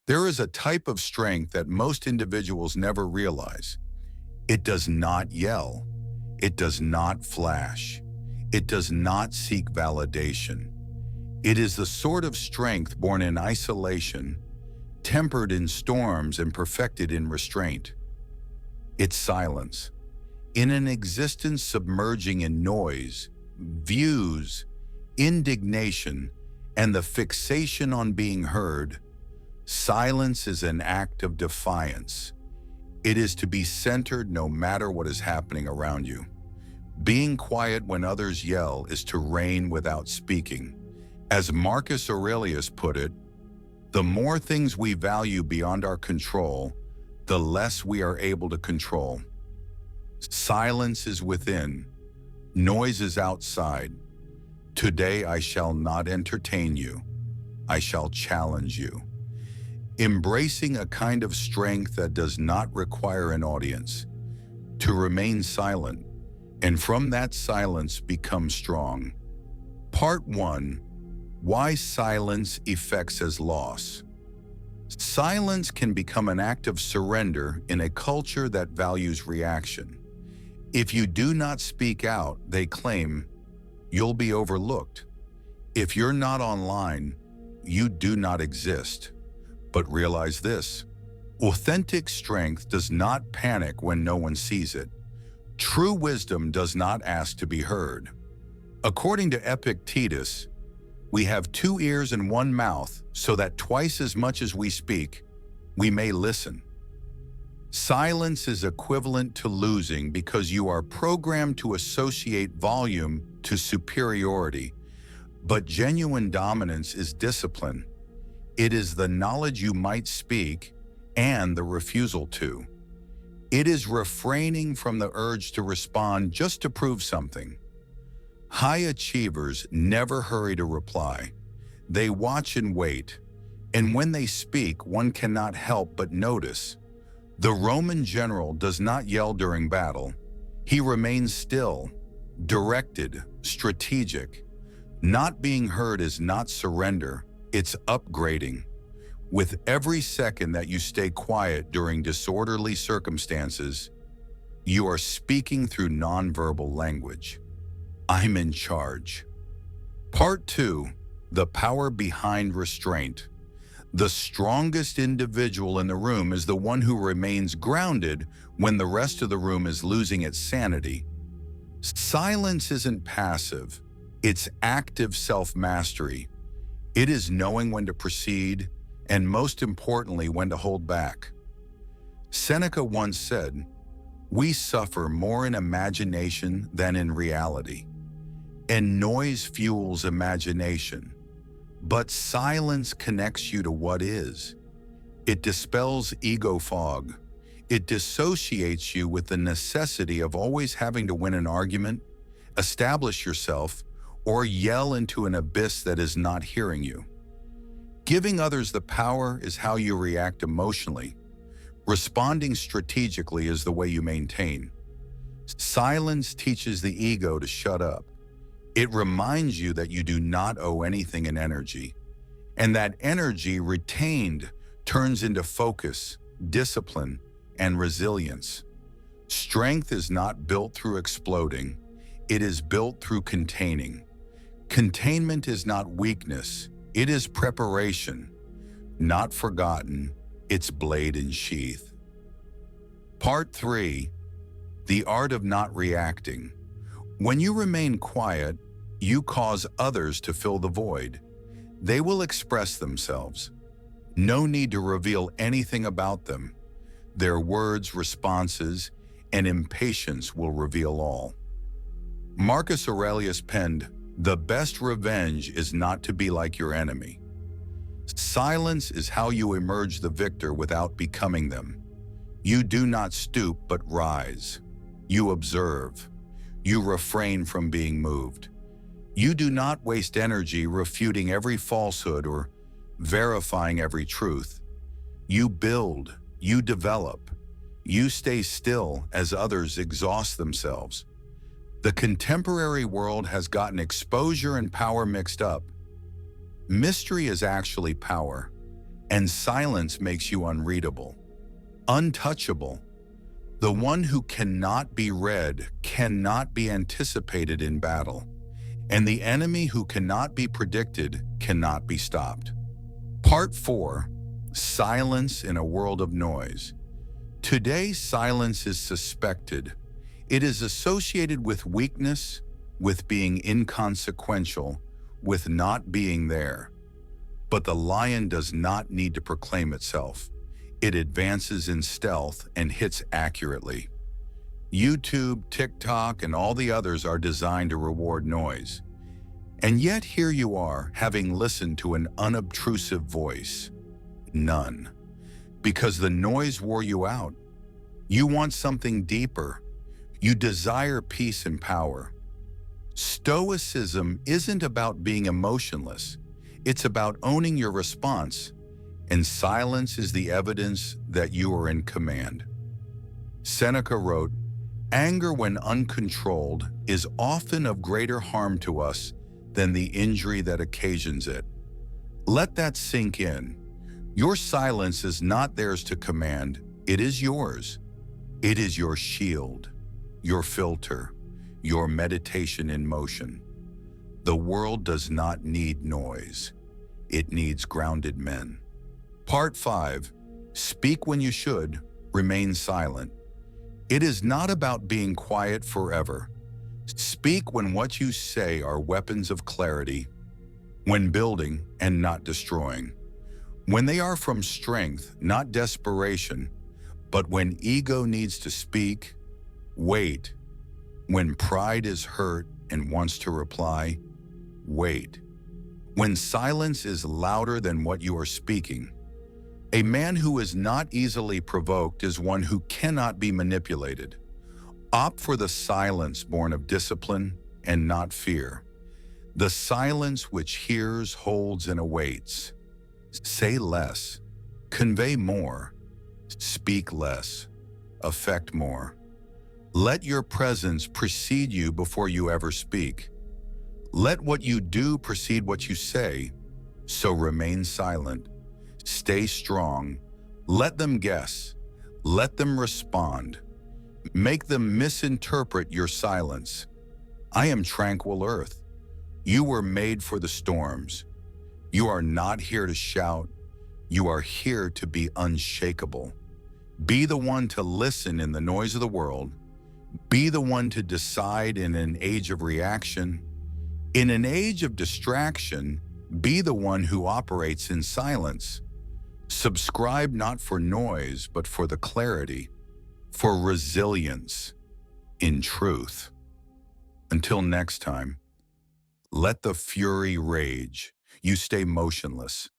There is a type of strength that most individuals never realize. It does not yell. It does not flash. It does not seek validation. It is the sort of strength born in isolation, tempered in storms and perfected in restraint. It's silence. In an existence submerging in noise, views, indignation, and the fixation on being heard, silence is an act of defiance. It is to be centered no matter what is happening around you. Being quiet when others yell is to reign without speaking. As Marcus Aurelius put it, the more things we value beyond our control, the less we are able to control. Silence is within, noise is outside. Today I shall not entertain you. I shall challenge you. Embracing a kind of strength that does not require an audience. To remain silent, and from that silence become strong. Part 1. Why silence affects as loss. Silence can become an act of surrender in a culture that values reaction. If you do not speak out, they claim, you'll be overlooked. If you're not online, you do not exist. But realize this, authentic strength does not panic when no one sees it. True wisdom does not ask to be heard. According to Epictetus, we have 2 ears and 1 mouth, so that twice as much as we speak, we may listen. Silence is equivalent to losing because you are programmed to associate volume to superiority, but genuine dominance is discipline. It is the knowledge you might speak and the refusal to. It is refraining from the urge to respond just to prove something. High achievers never hurry to reply. They watch and wait, and when they speak, one cannot help but notice. The Roman general does not yell during battle. He remains still, directed, strategic. Not being heard is not surrender, it's upgrading. With every second that you stay quiet during disorderly circumstances, you are speaking through nonverbal language. I'm in charge. Part 2. The power behind restraint. The strongest individual in the room is the one who remains grounded when the rest of the room is losing its sanity. Silence isn't passive, it's active self-mastery. It is knowing when to proceed, and most importantly, when to hold back. Seneca once said, "We suffer more in imagination than in reality." And noise fuels imagination. But silence connects you to what is. It dispels ego fog. It dissociates you with the necessity of always having to win an argument, establish yourself, or yell into an abyss that is not hearing you. Giving others the power is how you react emotionally. Responding strategically is the way you maintain. Silence teaches the ego to shut up. It reminds you that you do not owe anything in energy, and that energy retained turns into focus, discipline, and resilience. Strength is not built through exploding, it is built through containing. Containment is not weakness, it is preparation. Not forgotten, it's blade in sheath. Part 3. The art of not reacting. When you remain quiet, you cause others to fill the void. They will express themselves. No need to reveal anything about them. Their words, responses, and impatience will reveal all. Marcus Aurelius penned, "The best revenge is not to be like your enemy." Silence is how you emerge the victor without becoming them. You do not stoop but rise. You observe. You refrain from being moved. You do not waste energy refuting every falsehood or verifying every truth. You build, you develop, you stay still as others exhaust themselves. The contemporary world has gotten exposure and power mixed up. Mystery is actually power. And silence makes you unreadable, untouchable. The one who cannot be read cannot be anticipated in battle, and the enemy who cannot be predicted cannot be stopped. Part 4. Silence in a world of noise. Today, silence is suspected. It is associated with weakness, with being inconsequential, with not being there. But the lion does not need to proclaim itself. It advances in stealth and hits accurately. YouTube, TikTok, and all the others are designed to reward noise. And yet here you are, having listened to an unobtrusive voice. None. Because the noise wore you out. You want something deeper. You desire peace and power. Stoicism isn't about being emotionless. It's about owning your response, and silence is the evidence that you are in command. Seneca wrote, "Anger when uncontrolled is often of greater harm to us than the injury that occasions it." Let that sink in. Your silence is not theirs to command, it is yours. It is your shield, your filter, your meditation in motion. The world does not need noise. It needs grounded men. Part 5. Speak when you should, remain silent. It is not about being quiet forever. Speak when what you say are weapons of clarity, when building and not destroying, when they are from strength, not desperation, but when ego needs to speak, wait. When pride is hurt and wants to reply, wait. When silence is louder than what you are speaking. A man who is not easily provoked is one who cannot be manipulated. Opt for the silence born of discipline and not fear. The silence which hears, holds, and awaits. Say less. Convey more. Speak less. Affect more. Let your presence precede you before you ever speak. Let what you do precede what you say, so remain silent. Stay strong. Let them guess. Let them respond. Make them misinterpret your silence. I am tranquil earth. You were made for the storms. You are not here to shout. You are here to be unshakable. Be the one to listen in the noise of the world. Be the one to decide in an age of reaction. In an age of distraction, be the one who operates in silence. Subscribe not for noise, but for the clarity, for resilience, in truth. Until next time, let the fury rage. You stay motionless.